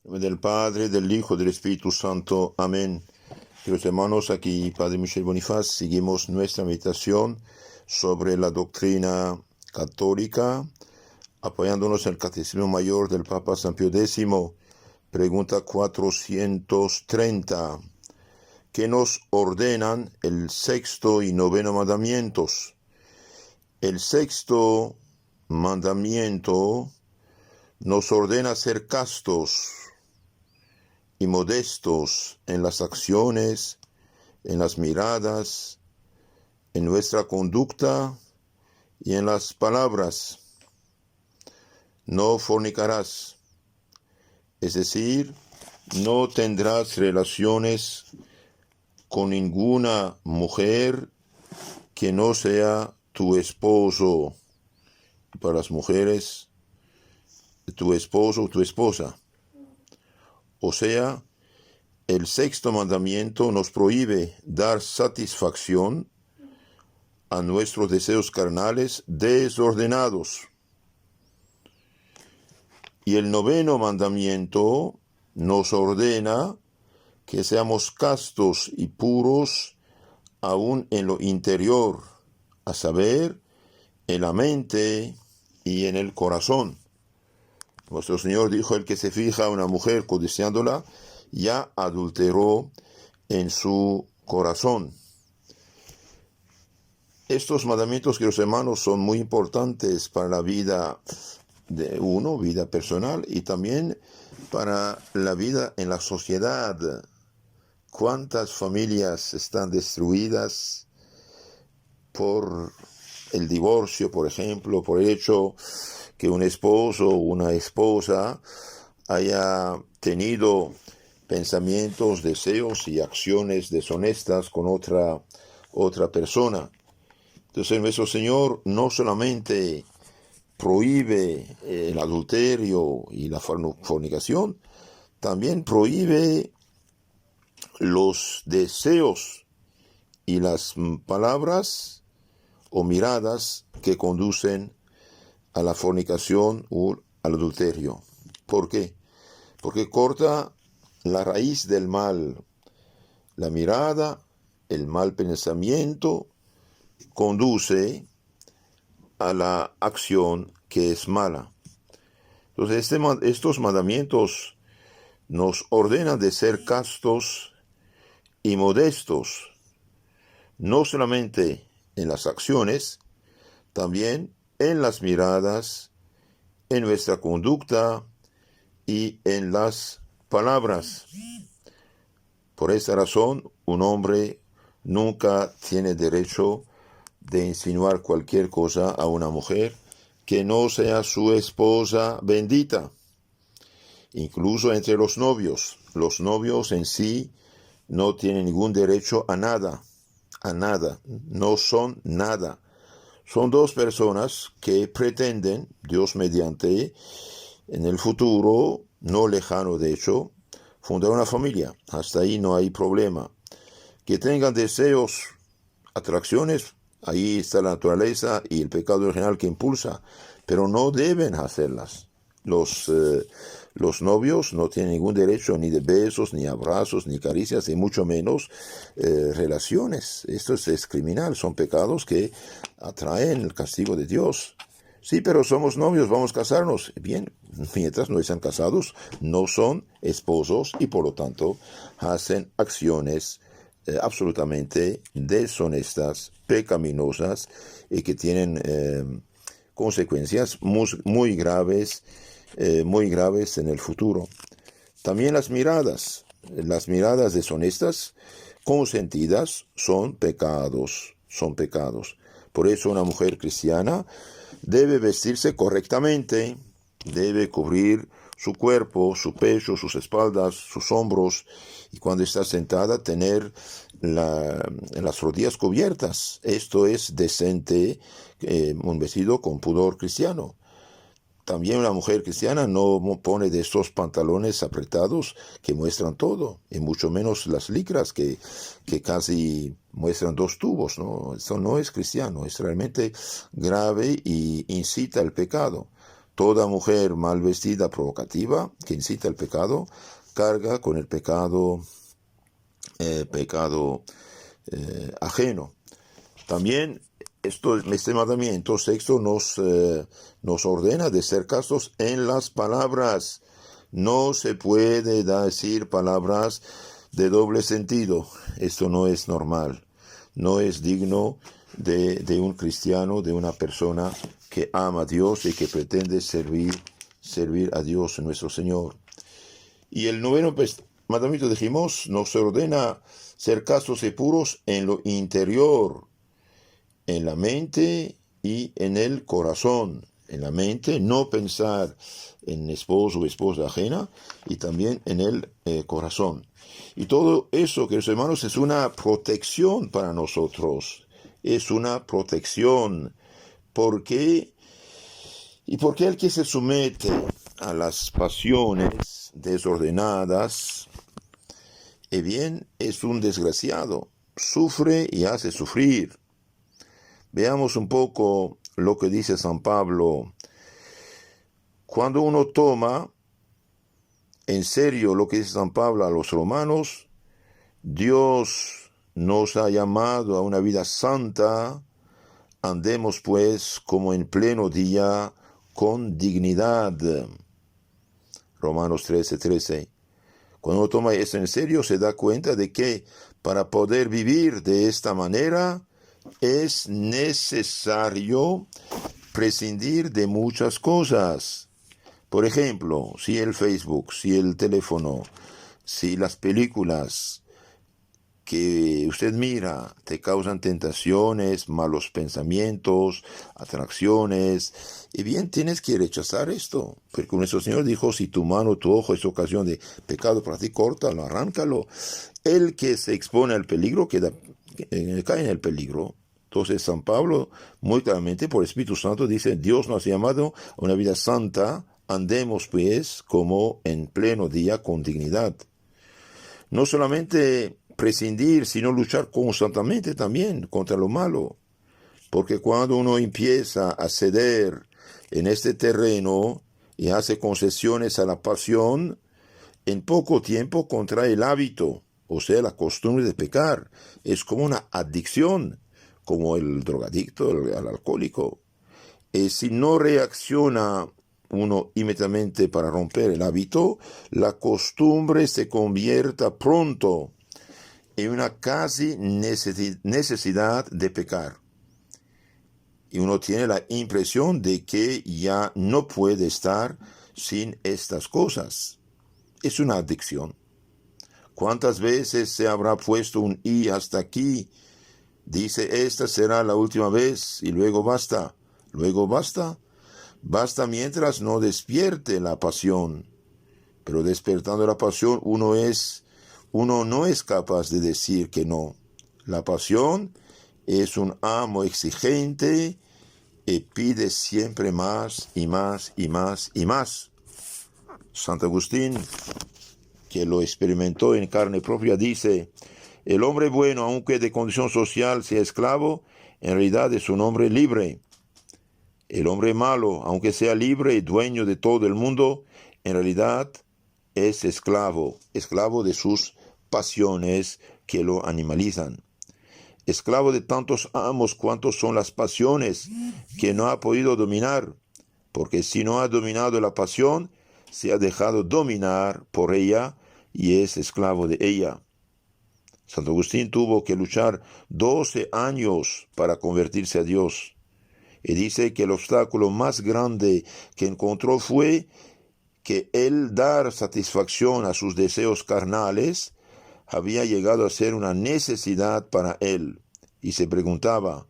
En nombre del Padre, del Hijo, del Espíritu Santo. Amén. Queridos hermanos, aquí Padre Michel Bonifaz, seguimos nuestra meditación sobre la doctrina católica, apoyándonos en el Catecismo Mayor del Papa San Pío X, pregunta 430, ¿qué nos ordenan el sexto y noveno mandamientos? El sexto mandamiento nos ordena ser castos y modestos en las acciones, en las miradas, en nuestra conducta y en las palabras. No fornicarás, es decir, no tendrás relaciones con ninguna mujer que no sea tu esposo. Para las mujeres, tu esposo o tu esposa. O sea, el sexto mandamiento nos prohíbe dar satisfacción a nuestros deseos carnales desordenados. Y el noveno mandamiento nos ordena que seamos castos y puros aún en lo interior, a saber, en la mente y en el corazón. Nuestro Señor dijo: el que se fija a una mujer codiciándola, ya adulteró en su corazón. Estos mandamientos, queridos hermanos, son muy importantes para la vida de uno, vida personal, y también para la vida en la sociedad. ¿Cuántas familias están destruidas por el divorcio, por ejemplo, por el hecho que un esposo o una esposa haya tenido pensamientos, deseos y acciones deshonestas con otra persona? Entonces nuestro Señor no solamente prohíbe el adulterio y la fornicación, también prohíbe los deseos y las palabras o miradas que conducen a la fornicación o al adulterio. ¿Por qué? Porque corta la raíz del mal. La mirada, el mal pensamiento, conduce a la acción que es mala. Entonces, estos mandamientos nos ordenan de ser castos y modestos, no solamente en las acciones, también en las miradas, en nuestra conducta y en las palabras. Por esta razón, un hombre nunca tiene derecho de insinuar cualquier cosa a una mujer que no sea su esposa bendita. Incluso entre los novios en sí no tienen ningún derecho a nada, no son nada. Son dos personas que pretenden, Dios mediante, en el futuro, no lejano de hecho, fundar una familia. Hasta ahí no hay problema. Que tengan deseos, atracciones, ahí está la naturaleza y el pecado original que impulsa, pero no deben hacerlas. Los novios no tienen ningún derecho ni de besos, ni abrazos, ni caricias, y mucho menos relaciones. Esto es criminal, son pecados que atraen el castigo de Dios. Sí, pero somos novios, vamos a casarnos. Bien, mientras no están casados, no son esposos y por lo tanto hacen acciones absolutamente deshonestas, pecaminosas y que tienen consecuencias muy graves en el futuro. También las miradas deshonestas, consentidas, son pecados. Por eso una mujer cristiana debe vestirse correctamente, debe cubrir su cuerpo, su pecho, sus espaldas, sus hombros, y cuando está sentada tener las rodillas cubiertas. Esto es decente, un vestido con pudor cristiano. También una mujer cristiana no pone de estos pantalones apretados que muestran todo, y mucho menos las licras que casi muestran dos tubos, ¿no? Eso no es cristiano, es realmente grave y incita al pecado. Toda mujer mal vestida, provocativa, que incita el pecado, carga con el pecado ajeno. También este mandamiento sexto nos ordena de ser castos en las palabras. No se puede decir palabras de doble sentido. Esto no es normal. No es digno de un cristiano, de una persona que ama a Dios y que pretende servir a Dios nuestro Señor. Y el noveno mandamiento, dijimos, nos ordena ser castos y puros en lo interior, en la mente y en el corazón. En la mente, no pensar en esposo o esposa ajena, y también en el corazón. Y todo eso, queridos hermanos, es una protección para nosotros. Es una protección. ¿Por qué? Y porque el que se somete a las pasiones desordenadas, bien, es un desgraciado. Sufre y hace sufrir. Veamos un poco lo que dice San Pablo. Cuando uno toma en serio lo que dice San Pablo a los romanos, Dios nos ha llamado a una vida santa. Andemos pues como en pleno día, con dignidad. Romanos 13:13. Cuando uno toma esto en serio, se da cuenta de que para poder vivir de esta manera es necesario prescindir de muchas cosas. Por ejemplo, si el Facebook, si el teléfono, si las películas que usted mira te causan tentaciones, malos pensamientos, atracciones, y bien tienes que rechazar esto, porque nuestro Señor dijo: si tu mano o tu ojo es ocasión de pecado para ti, córtalo, arráncalo. El que se expone al peligro cae en el peligro. Entonces San Pablo muy claramente por el Espíritu Santo dice: Dios nos ha llamado a una vida santa. Andemos pues como en pleno día, con dignidad. No solamente prescindir, sino luchar constantemente también contra lo malo. Porque cuando uno empieza a ceder en este terreno y hace concesiones a la pasión, en poco tiempo contrae el hábito, o sea, la costumbre de pecar. Es como una adicción, como el drogadicto, el alcohólico. Si no reacciona uno inmediatamente para romper el hábito, la costumbre se convierta pronto en una casi necesidad de pecar. Y uno tiene la impresión de que ya no puede estar sin estas cosas. Es una adicción. ¿Cuántas veces se habrá puesto un "y hasta aquí"? Dice: esta será la última vez, y luego basta. Luego basta. Basta mientras no despierte la pasión. Pero despertando la pasión, uno no es capaz de decir que no. La pasión es un amo exigente y pide siempre más y más y más y más. Santo Agustín, que lo experimentó en carne propia, dice: el hombre bueno, aunque de condición social sea esclavo, en realidad es un hombre libre. El hombre malo, aunque sea libre y dueño de todo el mundo, en realidad es esclavo de sus pasiones que lo animalizan. Esclavo de tantos amos cuantos son las pasiones que no ha podido dominar, porque si no ha dominado la pasión, se ha dejado dominar por ella y es esclavo de ella. Santo Agustín tuvo que luchar 12 años para convertirse a Dios. Y dice que el obstáculo más grande que encontró fue que el dar satisfacción a sus deseos carnales había llegado a ser una necesidad para él. Y se preguntaba: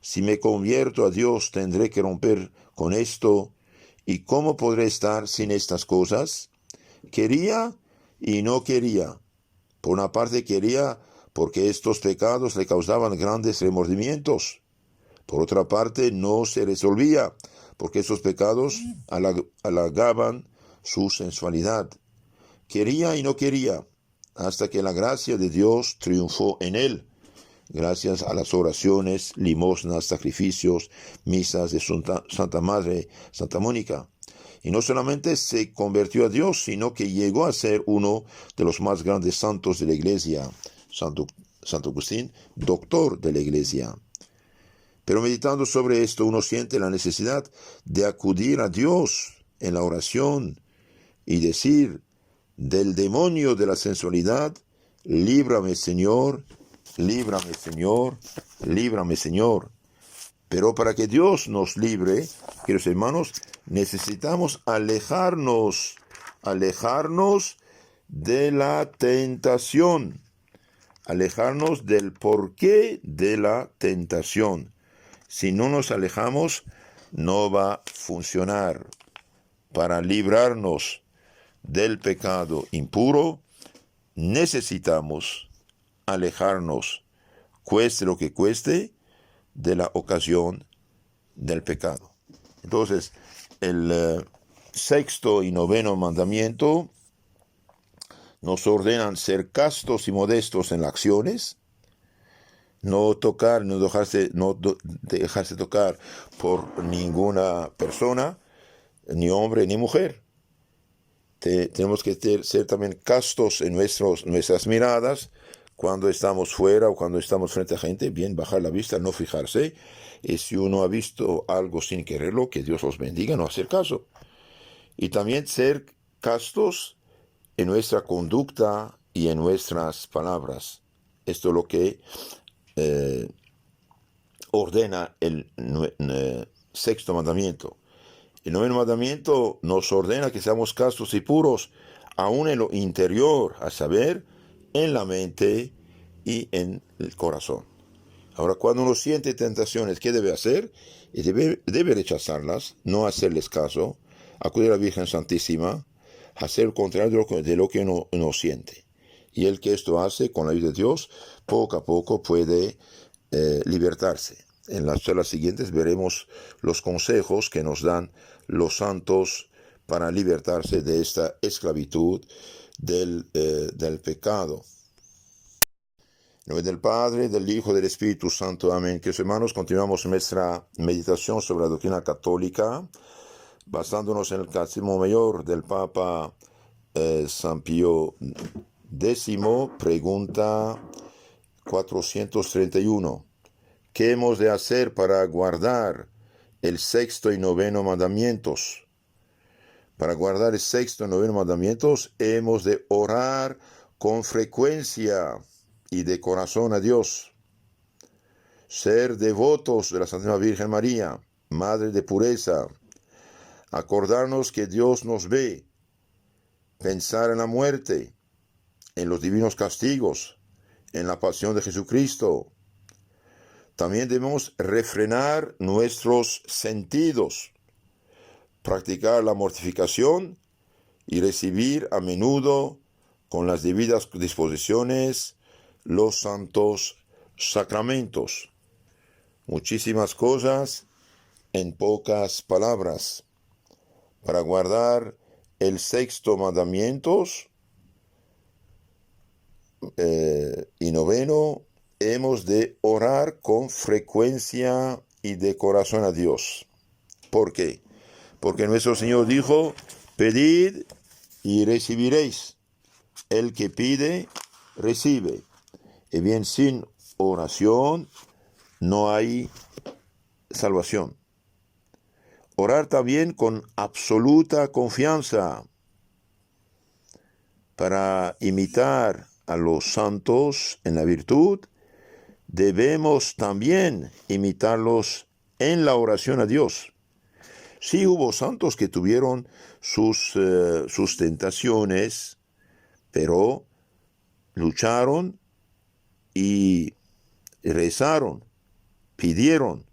si me convierto a Dios, ¿tendré que romper con esto? ¿Y cómo podré estar sin estas cosas? Quería y no quería. Por una parte quería porque estos pecados le causaban grandes remordimientos. Por otra parte, no se resolvía, porque esos pecados halagaban su sensualidad. Quería y no quería, hasta que la gracia de Dios triunfó en él, gracias a las oraciones, limosnas, sacrificios, misas de Santa Madre, Santa Mónica. Y no solamente se convirtió a Dios, sino que llegó a ser uno de los más grandes santos de la iglesia, Santo Agustín, doctor de la iglesia. Pero meditando sobre esto, uno siente la necesidad de acudir a Dios en la oración y decir: del demonio de la sensualidad, líbrame, Señor, líbrame, Señor, líbrame, Señor. Pero para que Dios nos libre, queridos hermanos, necesitamos alejarnos de la tentación, alejarnos del porqué de la tentación. Si no nos alejamos, no va a funcionar. Para librarnos del pecado impuro, necesitamos alejarnos, cueste lo que cueste, de la ocasión del pecado. Entonces, el sexto y noveno mandamiento nos ordenan ser castos y modestos en las acciones, no dejarse tocar por ninguna persona, ni hombre ni mujer. Tenemos que ser también castos en nuestras miradas cuando estamos fuera o cuando estamos frente a gente. Bien, bajar la vista, no fijarse. Y si uno ha visto algo sin quererlo, que Dios os bendiga, no hacer caso. Y también ser castos en nuestra conducta y en nuestras palabras. Esto es lo que ordena el sexto mandamiento. El noveno mandamiento nos ordena que seamos castos y puros, aún en lo interior, a saber, en la mente y en el corazón. Ahora, cuando uno siente tentaciones, ¿qué debe hacer? Debe rechazarlas, no hacerles caso, acudir a la Virgen Santísima, hacer lo contrario de lo que uno siente. Y el que esto hace, con la ayuda de Dios, poco a poco puede libertarse. En las charlas siguientes veremos los consejos que nos dan los santos para libertarse de esta esclavitud del pecado. En nombre del Padre, del Hijo y del Espíritu Santo. Amén. Queridos hermanos, continuamos nuestra meditación sobre la doctrina católica, basándonos en el Catecismo Mayor del Papa San Pío X, pregunta 431. ¿Qué hemos de hacer para guardar el sexto y noveno mandamientos? Para guardar el sexto y noveno mandamientos, hemos de orar con frecuencia y de corazón a Dios. Ser devotos de la Santísima Virgen María, Madre de pureza. Acordarnos que Dios nos ve. Pensar en la muerte, en los divinos castigos, en la pasión de Jesucristo. También debemos refrenar nuestros sentidos, practicar la mortificación y recibir a menudo, con las debidas disposiciones, los santos sacramentos. Muchísimas cosas en pocas palabras. Para guardar el sexto mandamiento y noveno, hemos de orar con frecuencia y de corazón a Dios. ¿Por qué? Porque nuestro Señor dijo: pedid y recibiréis. El que pide, recibe. Y bien, sin oración no hay salvación. Orar también con absoluta confianza para imitar a los santos en la virtud. Debemos también imitarlos en la oración a Dios. Sí, hubo santos que tuvieron sus tentaciones, pero lucharon y rezaron, pidieron,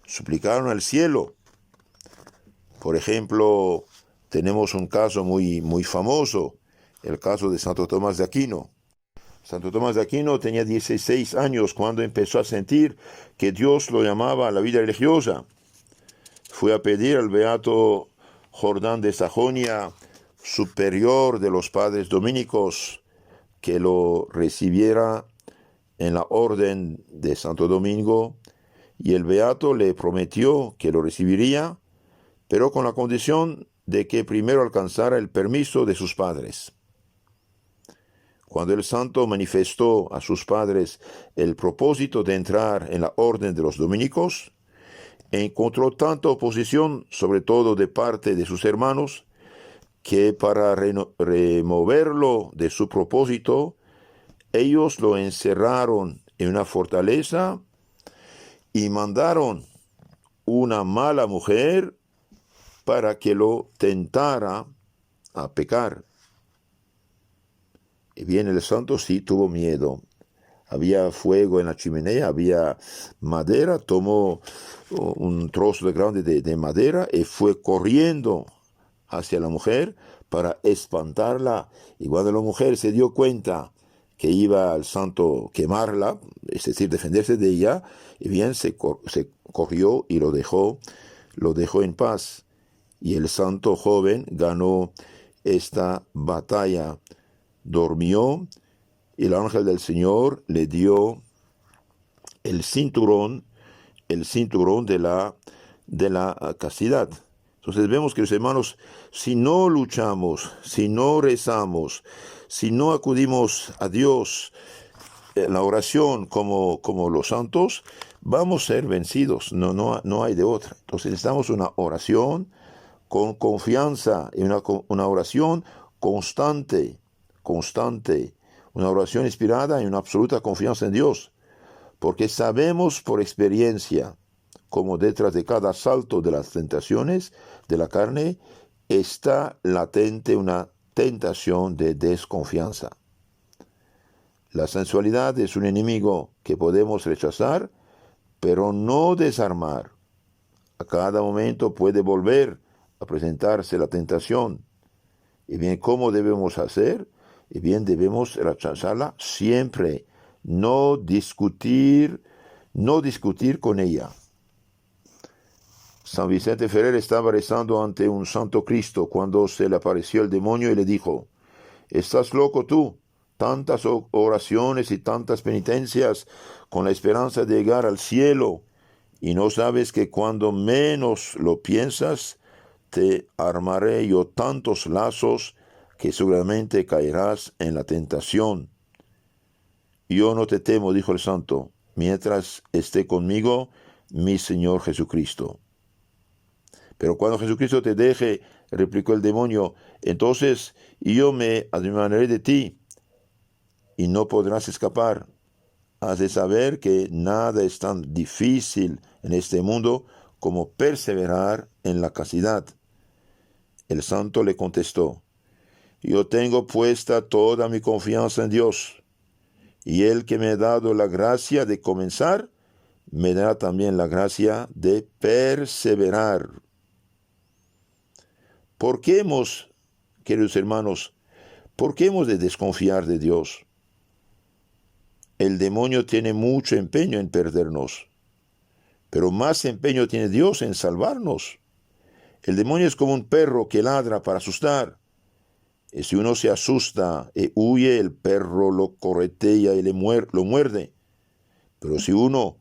suplicaron al cielo. Por ejemplo, tenemos un caso muy, muy famoso, el caso de Santo Tomás de Aquino. Santo Tomás de Aquino tenía 16 años cuando empezó a sentir que Dios lo llamaba a la vida religiosa. Fue a pedir al beato Jordán de Sajonia, superior de los padres dominicos, que lo recibiera en la orden de Santo Domingo, y el beato le prometió que lo recibiría, pero con la condición de que primero alcanzara el permiso de sus padres. Cuando el santo manifestó a sus padres el propósito de entrar en la orden de los dominicos, encontró tanta oposición, sobre todo de parte de sus hermanos, que para removerlo de su propósito, ellos lo encerraron en una fortaleza y mandaron una mala mujer para que lo tentara a pecar. Y bien, el santo sí tuvo miedo. Había fuego en la chimenea, había madera, tomó un trozo grande de madera y fue corriendo hacia la mujer para espantarla. Y cuando la mujer se dio cuenta que iba al santo quemarla, es decir, defenderse de ella, y bien se corrió y lo dejó en paz. Y el santo joven ganó esta batalla. Durmió y el ángel del Señor le dio el cinturón de la castidad. Entonces vemos, que los hermanos, si no luchamos, si no rezamos, si no acudimos a Dios en la oración como los santos, vamos a ser vencidos. No hay de otra. Entonces necesitamos una oración con confianza y una oración constante, una oración inspirada y una absoluta confianza en Dios, porque sabemos por experiencia como detrás de cada asalto de las tentaciones de la carne está latente una tentación de desconfianza. La sensualidad es un enemigo que podemos rechazar, pero no desarmar. A cada momento puede volver a presentarse la tentación. Y bien, ¿cómo debemos hacer? Y bien, debemos rechazarla siempre, no discutir con ella. San Vicente Ferrer estaba rezando ante un santo Cristo cuando se le apareció el demonio y le dijo: ¿estás loco tú? Tantas oraciones y tantas penitencias con la esperanza de llegar al cielo, y no sabes que cuando menos lo piensas, te armaré yo tantos lazos que seguramente caerás en la tentación. Yo no te temo, dijo el santo, mientras esté conmigo mi Señor Jesucristo. Pero cuando Jesucristo te deje, replicó el demonio, entonces yo me adivinaré de ti y no podrás escapar. Has de saber que nada es tan difícil en este mundo como perseverar en la castidad. El santo le contestó: yo tengo puesta toda mi confianza en Dios, y Él que me ha dado la gracia de comenzar, me dará también la gracia de perseverar. ¿Por qué queridos hermanos, por qué hemos de desconfiar de Dios? El demonio tiene mucho empeño en perdernos, pero más empeño tiene Dios en salvarnos. El demonio es como un perro que ladra para asustar. Y si uno se asusta y huye, el perro lo corretea y lo muerde. Pero si uno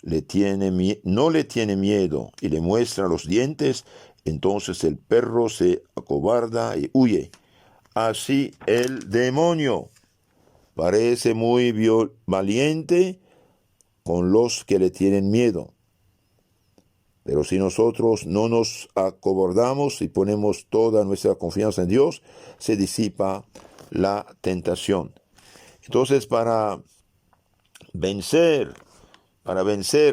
no le tiene miedo y le muestra los dientes, entonces el perro se acobarda y huye. Así el demonio parece muy valiente con los que le tienen miedo. Pero si nosotros no nos acobardamos y ponemos toda nuestra confianza en Dios, se disipa la tentación. Entonces, para vencer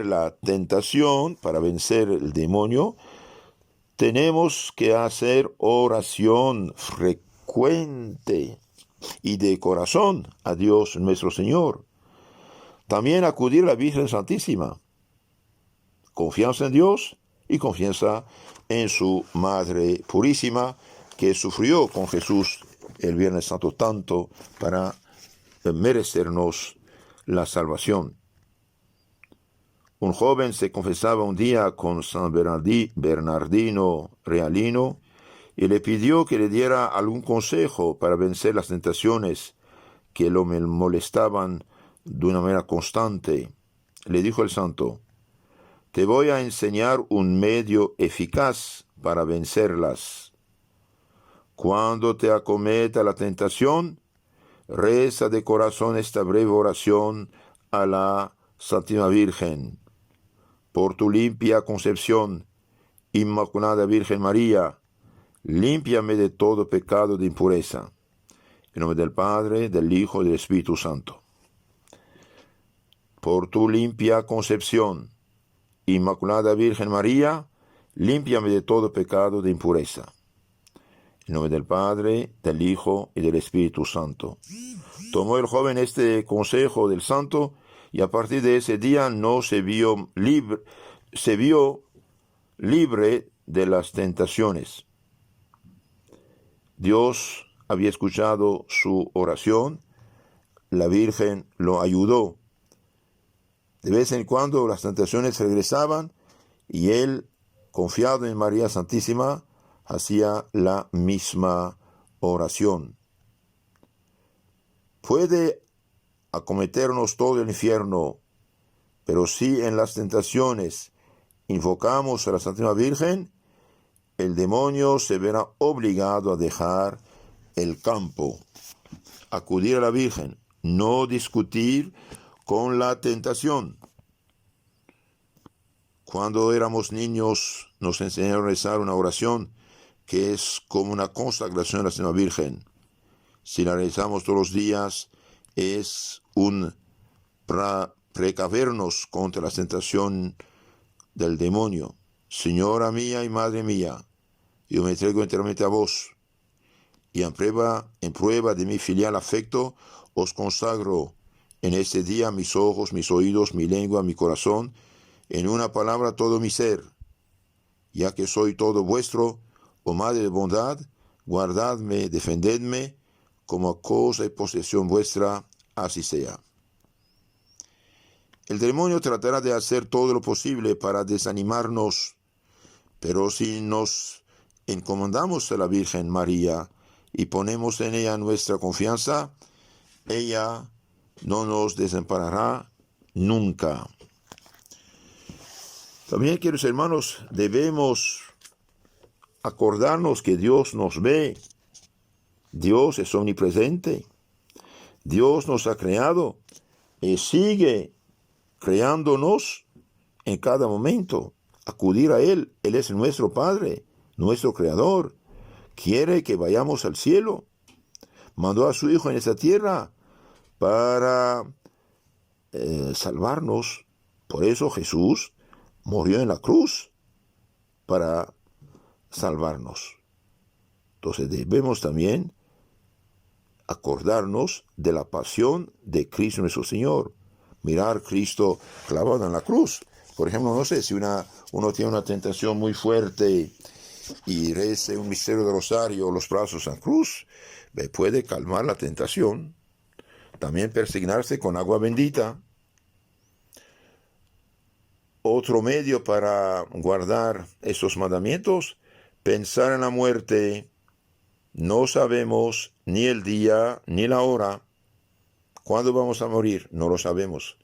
la tentación, para vencer el demonio, tenemos que hacer oración frecuente y de corazón a Dios nuestro Señor. También acudir a la Virgen Santísima. Confianza en Dios y confianza en su Madre Purísima, que sufrió con Jesús el Viernes Santo tanto para merecernos la salvación. Un joven se confesaba un día con San Bernardino Realino y le pidió que le diera algún consejo para vencer las tentaciones que lo molestaban de una manera constante. Le dijo el santo: te voy a enseñar un medio eficaz para vencerlas. Cuando te acometa la tentación, reza de corazón esta breve oración a la Santísima Virgen. Por tu limpia concepción, Inmaculada Virgen María, límpiame de todo pecado de impureza. En nombre del Padre, del Hijo y del Espíritu Santo. Por tu limpia concepción, Inmaculada Virgen María, límpiame de todo pecado de impureza. En nombre del Padre, del Hijo y del Espíritu Santo. Tomó el joven este consejo del santo y a partir de ese día no se vio libre de las tentaciones. Dios había escuchado su oración, la Virgen lo ayudó. De vez en cuando las tentaciones regresaban y él, confiado en María Santísima, hacía la misma oración. Puede acometernos todo el infierno, pero si en las tentaciones invocamos a la Santísima Virgen, el demonio se verá obligado a dejar el campo, acudir a la Virgen, no discutir con la tentación. Cuando éramos niños nos enseñaron a rezar una oración que es como una consagración a la Santísima Virgen. Si la rezamos todos los días, es un precavernos contra la tentación del demonio. Señora mía y Madre mía, yo me entrego enteramente a vos, y en prueba de mi filial afecto, os consagro en este día mis ojos, mis oídos, mi lengua, mi corazón, en una palabra todo mi ser. Ya que soy todo vuestro, oh Madre de bondad, guardadme, defendedme, como cosa y posesión vuestra, así sea. El demonio tratará de hacer todo lo posible para desanimarnos, pero si nos encomendamos a la Virgen María y ponemos en ella nuestra confianza, ella no nos desamparará nunca. También, queridos hermanos, debemos acordarnos que Dios nos ve. Dios es omnipresente. Dios nos ha creado y sigue creándonos en cada momento. Acudir a Él. Él es nuestro Padre, nuestro Creador. Quiere que vayamos al cielo. Mandó a su Hijo en esta tierra para salvarnos. Por eso Jesús murió en la cruz para salvarnos. Entonces debemos también acordarnos de la pasión de Cristo nuestro Señor. Mirar a Cristo clavado en la cruz. Por ejemplo, no sé, si uno tiene una tentación muy fuerte y reza un misterio de rosario, los brazos en la cruz, puede calmar la tentación. También persignarse con agua bendita. Otro medio para guardar esos mandamientos, pensar en la muerte. No sabemos ni el día ni la hora. ¿Cuándo vamos a morir? No lo sabemos.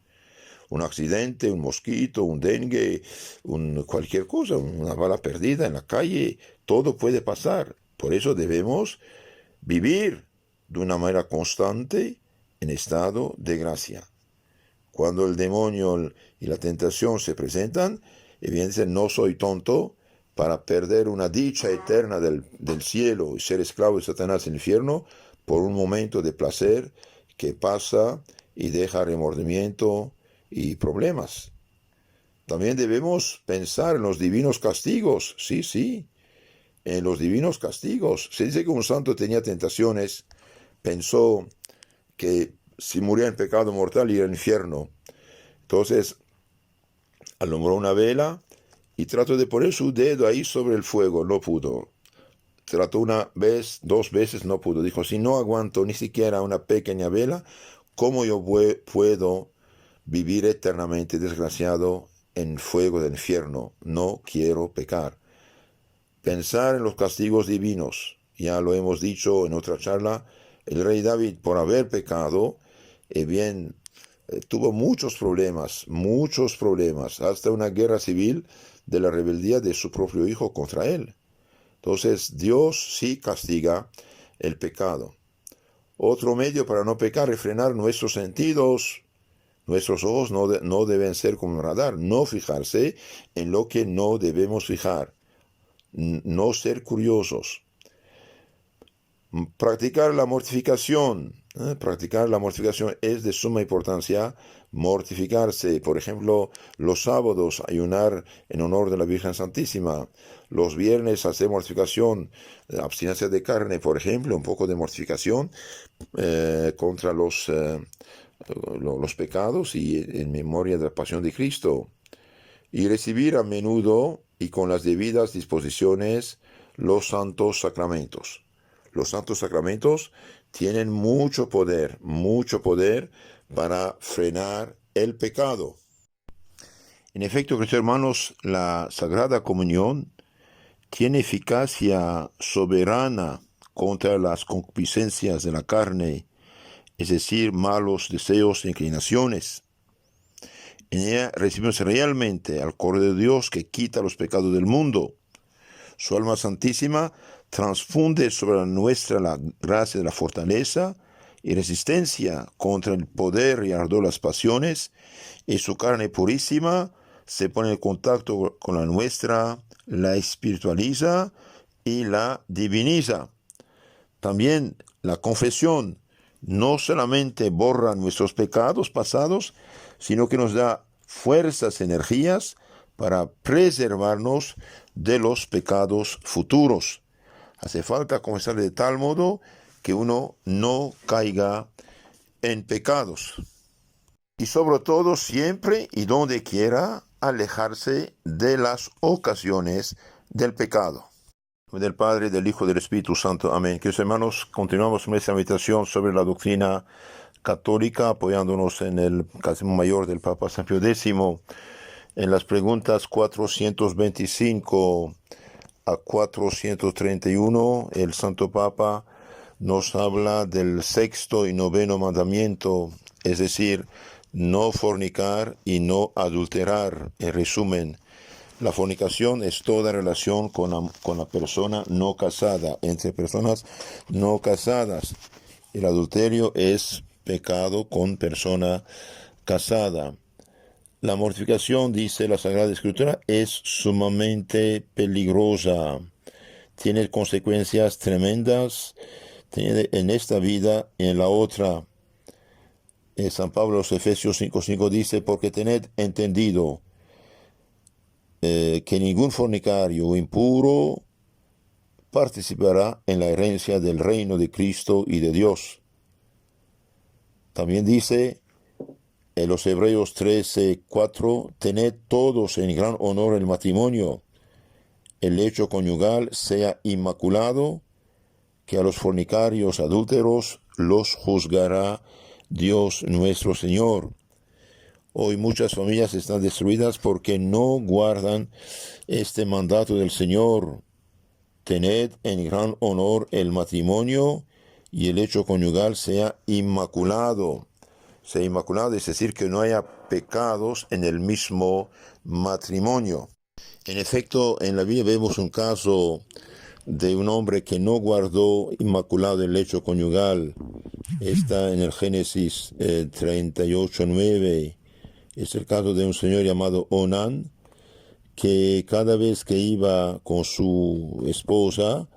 Un accidente, un mosquito, un dengue, cualquier cosa, una bala perdida en la calle, todo puede pasar. Por eso debemos vivir de una manera constante en estado de gracia. Cuando el demonio y la tentación se presentan, evidentemente no soy tonto para perder una dicha eterna del cielo y ser esclavo de Satanás en el infierno por un momento de placer que pasa y deja remordimiento y problemas. También debemos pensar en los divinos castigos. Sí, en los divinos castigos. Se dice que un santo tenía tentaciones, pensó que si moría en pecado mortal iba al infierno. Entonces alumbró una vela y trató de poner su dedo ahí sobre el fuego, no pudo. Trató una vez, 2 veces, no pudo. Dijo, si no aguanto ni siquiera una pequeña vela, ¿cómo yo puedo vivir eternamente desgraciado en fuego del infierno? No quiero pecar. Pensar en los castigos divinos. Ya lo hemos dicho en otra charla, el rey David, por haber pecado, tuvo muchos problemas, hasta una guerra civil de la rebeldía de su propio hijo contra él. Entonces, Dios sí castiga el pecado. Otro medio para no pecar es frenar nuestros sentidos. Nuestros ojos no deben ser como un radar, no fijarse en lo que no debemos fijar, no ser curiosos. Practicar la mortificación. Practicar la mortificación es de suma importancia. Mortificarse, por ejemplo, los sábados ayunar en honor de la Virgen Santísima. Los viernes hacer mortificación, abstinencia de carne, por ejemplo, un poco de mortificación contra los pecados y en memoria de la pasión de Cristo. Y recibir a menudo y con las debidas disposiciones los santos sacramentos. Los santos sacramentos tienen mucho poder para frenar el pecado. En efecto, queridos hermanos, la Sagrada Comunión tiene eficacia soberana contra las concupiscencias de la carne, es decir, malos deseos e inclinaciones. En ella recibimos realmente al Cordero de Dios que quita los pecados del mundo. Su alma santísima transfunde sobre nuestra la gracia de la fortaleza y resistencia contra el poder y ardor de las pasiones, y su carne purísima se pone en contacto con la nuestra, la espiritualiza y la diviniza. También la confesión no solamente borra nuestros pecados pasados, sino que nos da fuerzas, energías para preservarnos de los pecados futuros. Hace falta confesar de tal modo que uno no caiga en pecados. Y sobre todo, siempre y donde quiera, alejarse de las ocasiones del pecado. Del Padre, del Hijo y del Espíritu Santo. Amén. Queridos hermanos, continuamos nuestra meditación sobre la doctrina católica, apoyándonos en el Catecismo Mayor del Papa San Pío X, en las preguntas 425 a 431, el Santo Papa nos habla del sexto y noveno mandamiento, es decir, no fornicar y no adulterar. En resumen, la fornicación es toda relación con la persona no casada, entre personas no casadas. El adulterio es pecado con persona casada. La mortificación, dice la Sagrada Escritura, es sumamente peligrosa. Tiene consecuencias tremendas en esta vida y en la otra. San Pablo, los Efesios 5:5 dice, porque tened entendido que ningún fornicario o impuro participará en la herencia del reino de Cristo y de Dios. También dice en los Hebreos 13:4, tened todos en gran honor el matrimonio, el lecho conyugal sea inmaculado, que a los fornicarios adúlteros los juzgará Dios nuestro Señor. Hoy muchas familias están destruidas porque no guardan este mandato del Señor. Tened en gran honor el matrimonio y el hecho conyugal sea inmaculado. Sea inmaculado, es decir, que no haya pecados en el mismo matrimonio. En efecto, en la Biblia vemos un caso de un hombre que no guardó inmaculado el hecho conyugal. Está en el Génesis 38:9. Es el caso de un señor llamado Onán, que cada vez que iba con su esposa,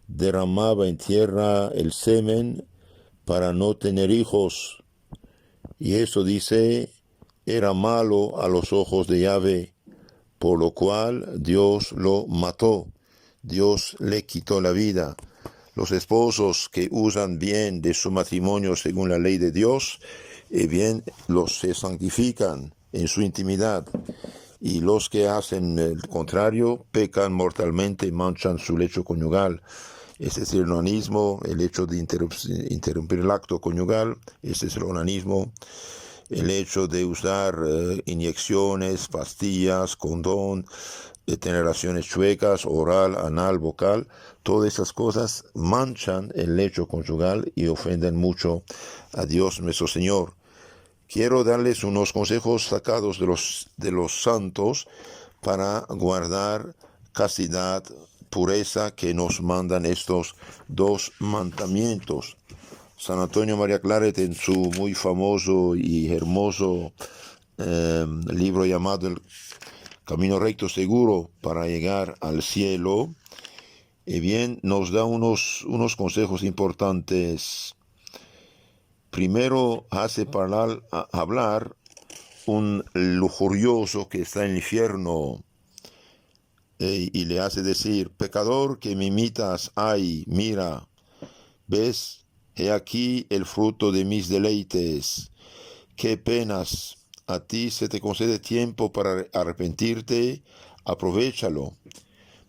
derramaba en tierra el semen para no tener hijos. Y eso, dice, era malo a los ojos de Yahvé, por lo cual Dios lo mató. Dios le quitó la vida. Los esposos que usan bien de su matrimonio según la ley de Dios, bien los se santifican en su intimidad, y los que hacen el contrario pecan mortalmente y manchan su lecho conyugal. Este es el onanismo, el hecho de interrumpir el acto conyugal. Este es el onanismo. El hecho de usar inyecciones, pastillas, condón, tener relaciones chuecas, oral, anal, vocal, todas esas cosas manchan el lecho conyugal y ofenden mucho a Dios nuestro Señor. Quiero darles unos consejos sacados de los santos para guardar castidad pureza que nos mandan estos dos mandamientos. San Antonio María Claret, en su muy famoso y hermoso libro llamado El Camino Recto Seguro para llegar al cielo, bien, nos da unos consejos importantes. Primero hace hablar un lujurioso que está en el infierno y le hace decir: pecador que me imitas, ay, mira, ¿ves? He aquí el fruto de mis deleites. Qué penas. A ti se te concede tiempo para arrepentirte, aprovéchalo.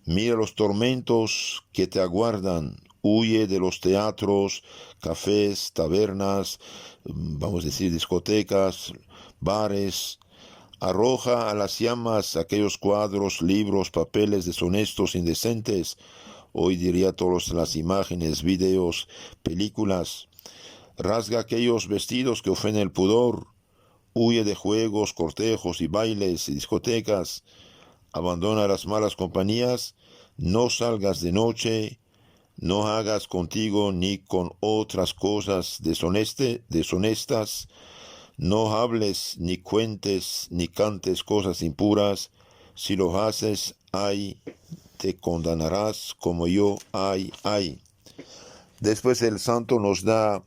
Mira los tormentos que te aguardan. Huye de los teatros, cafés, tabernas, vamos a decir discotecas, bares. Arroja a las llamas aquellos cuadros, libros, papeles deshonestos, indecentes. Hoy diría todas las imágenes, videos, películas. Rasga aquellos vestidos que ofenden el pudor. Huye de juegos, cortejos y bailes y discotecas. Abandona las malas compañías. No salgas de noche. No hagas contigo ni con otras cosas deshonestas. No hables, ni cuentes, ni cantes cosas impuras. Si lo haces, ay, te condenarás como yo, ay. Después el santo nos da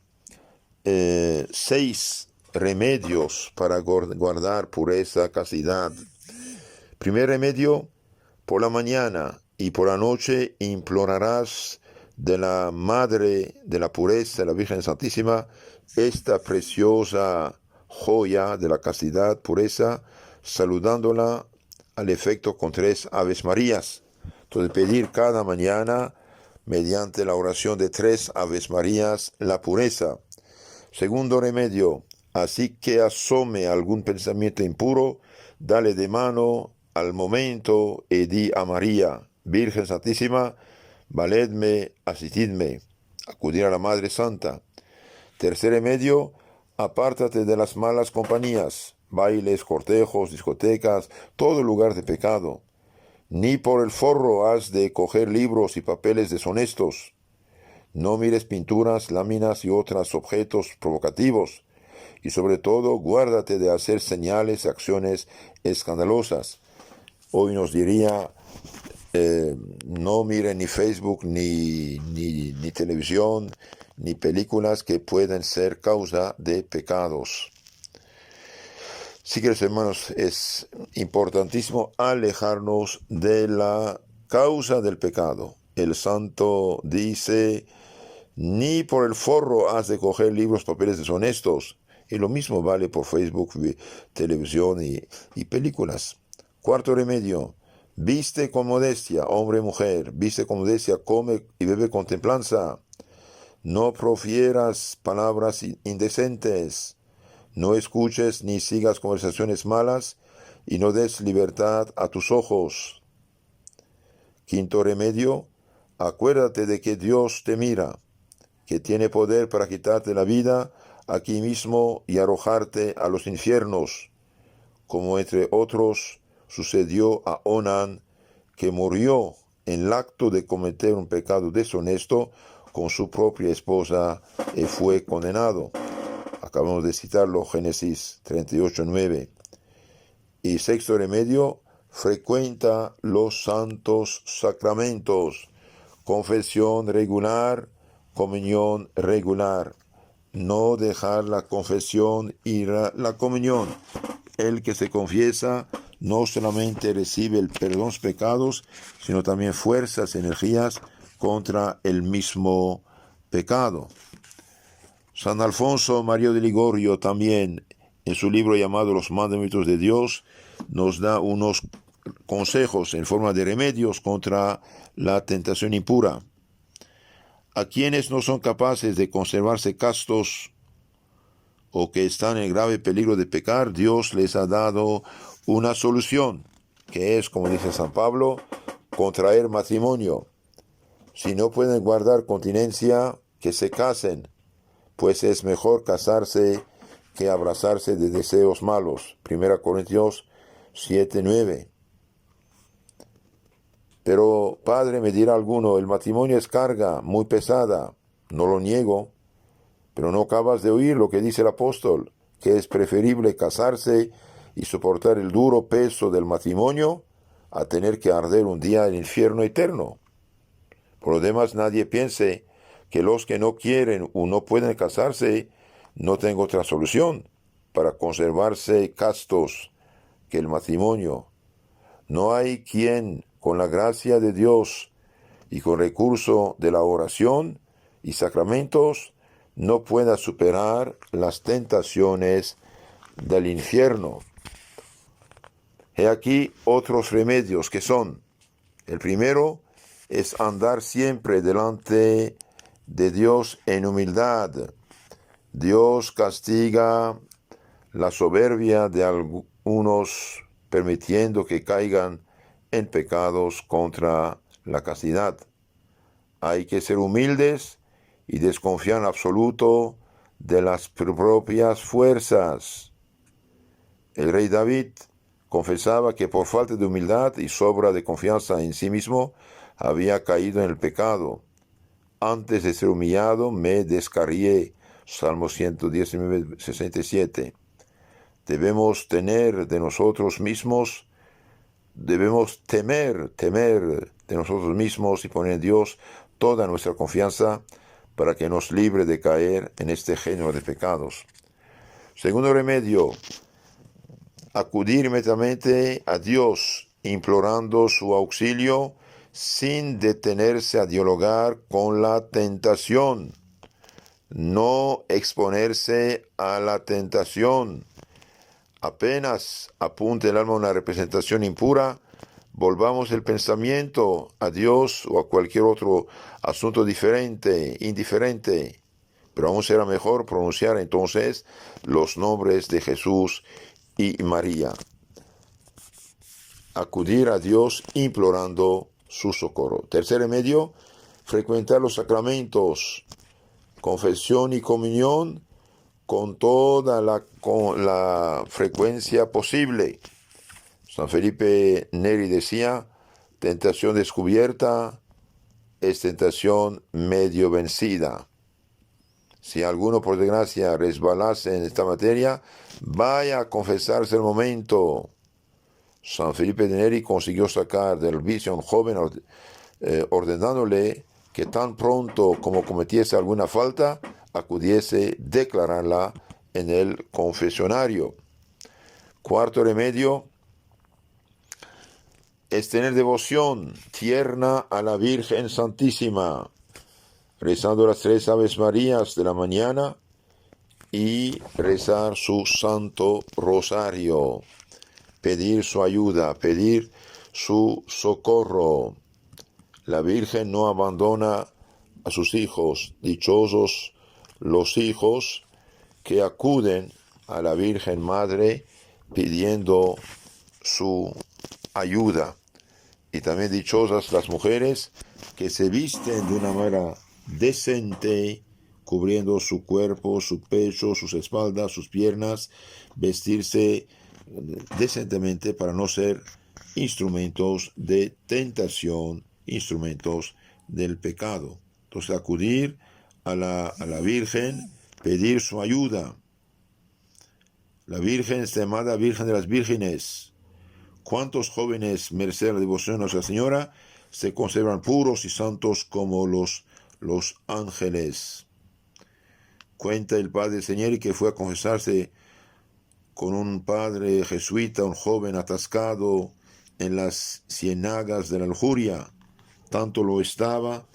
6 remedios para guardar pureza, castidad. Primer remedio: por la mañana y por la noche implorarás de la Madre de la Pureza, la Virgen Santísima, esta preciosa joya de la castidad, pureza, saludándola al efecto con 3 Aves Marías. Entonces, pedir cada mañana, mediante la oración de 3 Aves Marías, la pureza. Segundo remedio: así que asome algún pensamiento impuro, dale de mano al momento y di a María: Virgen Santísima, valedme, asistidme. Acudir a la Madre Santa. Tercer remedio: apártate de las malas compañías, bailes, cortejos, discotecas, todo lugar de pecado. Ni por el forro has de coger libros y papeles deshonestos. No mires pinturas, láminas y otros objetos provocativos. Y sobre todo, guárdate de hacer señales y acciones escandalosas. Hoy nos diría, no mire ni Facebook, ni televisión, ni películas que pueden ser causa de pecados. Sí, queridos hermanos, es importantísimo alejarnos de la causa del pecado. El santo dice: ni por el forro has de coger libros, papeles deshonestos. Y lo mismo vale por Facebook, televisión y películas. Cuarto remedio: viste con modestia, hombre y mujer, viste con modestia, come y bebe con templanza. No profieras palabras indecentes. No escuches ni sigas conversaciones malas, y no des libertad a tus ojos. Quinto remedio: acuérdate de que Dios te mira, que tiene poder para quitarte la vida aquí mismo y arrojarte a los infiernos, como entre otros sucedió a Onán, que murió en el acto de cometer un pecado deshonesto con su propia esposa y fue condenado. Acabamos de citarlo, Génesis 38:9. Y sexto remedio: frecuenta los santos sacramentos, confesión regular, comunión regular. No dejar la confesión y la comunión. El que se confiesa no solamente recibe el perdón de los pecados, sino también fuerzas, energías contra el mismo pecado. San Alfonso María de Ligorio también, en su libro llamado Los Mandamientos de Dios, nos da unos consejos en forma de remedios contra la tentación impura. A quienes no son capaces de conservarse castos o que están en grave peligro de pecar, Dios les ha dado una solución, que es, como dice San Pablo, contraer matrimonio. Si no pueden guardar continencia, que se casen, pues es mejor casarse que abrazarse de deseos malos. 1 Corintios 7:9. Pero, padre, me dirá alguno, el matrimonio es carga muy pesada. No lo niego, pero no acabas de oír lo que dice el apóstol, que es preferible casarse y soportar el duro peso del matrimonio a tener que arder un día en el infierno eterno. Por lo demás, nadie piense que los que no quieren o no pueden casarse no tengan otra solución para conservarse castos que el matrimonio. No hay quien, con la gracia de Dios y con recurso de la oración y sacramentos, no pueda superar las tentaciones del infierno. He aquí otros remedios que son: el primero es andar siempre delante de Dios en humildad. Dios castiga la soberbia de algunos, permitiendo que caigan en pecados contra la castidad. Hay que ser humildes y desconfiar en absoluto de las propias fuerzas. El rey David confesaba que por falta de humildad y sobra de confianza en sí mismo había caído en el pecado. Antes de ser humillado me descarrié. Salmo 119, 67. Debemos tener de nosotros mismos, debemos temer de nosotros mismos y poner en Dios toda nuestra confianza para que nos libre de caer en este género de pecados. Segundo remedio, acudir inmediatamente a Dios, implorando su auxilio sin detenerse a dialogar con la tentación. No exponerse a la tentación. Apenas apunte el alma a una representación impura, volvamos el pensamiento a Dios o a cualquier otro asunto indiferente. Pero aún será mejor pronunciar entonces los nombres de Jesús y María. Acudir a Dios implorando su socorro. Tercer remedio, frecuentar los sacramentos, confesión y comunión con toda la frecuencia posible. San Felipe Neri decía, tentación descubierta es tentación medio vencida. Si alguno por desgracia resbalase en esta materia, vaya a confesarse el momento. San Felipe Neri consiguió sacar del vicio a un joven ordenándole que tan pronto como cometiese alguna falta, acudiese declararla en el confesionario. Cuarto remedio es tener devoción tierna a la Virgen Santísima, rezando las 3 Aves Marías de la mañana y rezar su Santo Rosario, pedir su ayuda, pedir su socorro. La Virgen no abandona a sus hijos. Dichosos los hijos que acuden a la Virgen Madre pidiendo su ayuda. Y también dichosas las mujeres que se visten de una manera decente, cubriendo su cuerpo, su pecho, sus espaldas, sus piernas, vestirse decentemente para no ser instrumentos de tentación, instrumentos del pecado. Entonces acudir a la Virgen, pedir su ayuda. La Virgen es llamada Virgen de las Vírgenes. ¿Cuántos jóvenes, merced a la devoción a Nuestra Señora, se conservan puros y santos como los ángeles? Cuenta el padre Señeri que fue a confesarse con un padre jesuita, un joven atascado en las cienagas de la lujuria. Tanto lo estaba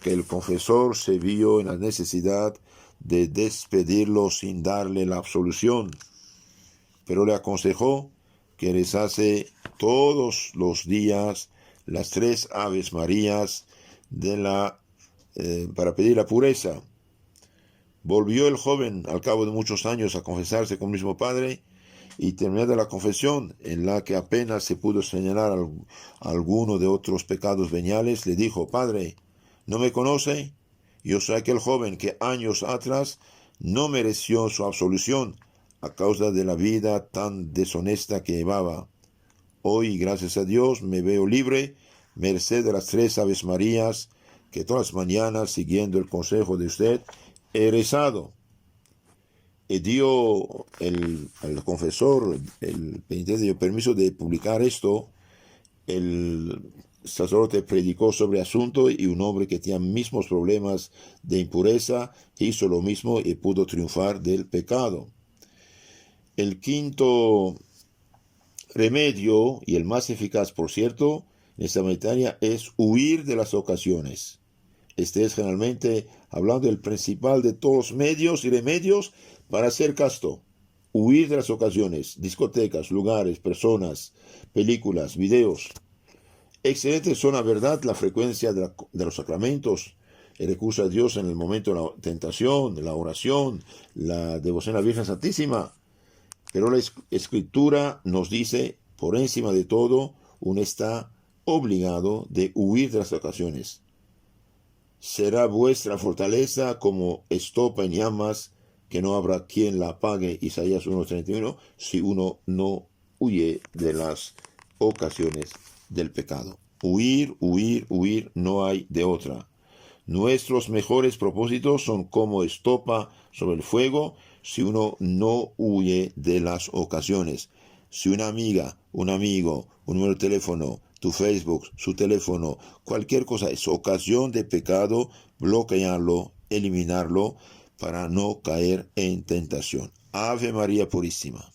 que el confesor se vio en la necesidad de despedirlo sin darle la absolución, pero le aconsejó que rezase todos los días las 3 Aves Marías para pedir la pureza. Volvió el joven al cabo de muchos años a confesarse con el mismo padre, y terminada la confesión, en la que apenas se pudo señalar alguno de otros pecados veniales, le dijo: Padre, ¿no me conoce? Yo soy aquel joven que años atrás no mereció su absolución a causa de la vida tan deshonesta que llevaba. Hoy, gracias a Dios, me veo libre merced de las 3 Aves Marías, que todas las mañanas, siguiendo el consejo de usted, he rezado. Y dio al confesor, el penitente dio permiso de publicar esto. El sacerdote predicó sobre el asunto y un hombre que tenía mismos problemas de impureza hizo lo mismo y pudo triunfar del pecado. El quinto remedio, y el más eficaz por cierto, en esta meditaria es huir de las ocasiones. Este es generalmente hablando del principal de todos los medios y remedios para ser casto. Huir de las ocasiones, discotecas, lugares, personas, películas, videos. Excelentes son, la verdad, la frecuencia de los sacramentos, el recurso a Dios en el momento de la tentación, la oración, la devoción a la Virgen Santísima. Pero la Escritura nos dice, por encima de todo, uno está obligado de huir de las ocasiones. Será vuestra fortaleza como estopa en llamas, que no habrá quien la apague, Isaías 1:31, si uno no huye de las ocasiones del pecado. Huir, huir, huir, no hay de otra. Nuestros mejores propósitos son como estopa sobre el fuego si uno no huye de las ocasiones. Si una amiga, un amigo, un número de teléfono, tu Facebook, su teléfono, cualquier cosa es ocasión de pecado, bloquearlo, eliminarlo para no caer en tentación. Ave María Purísima.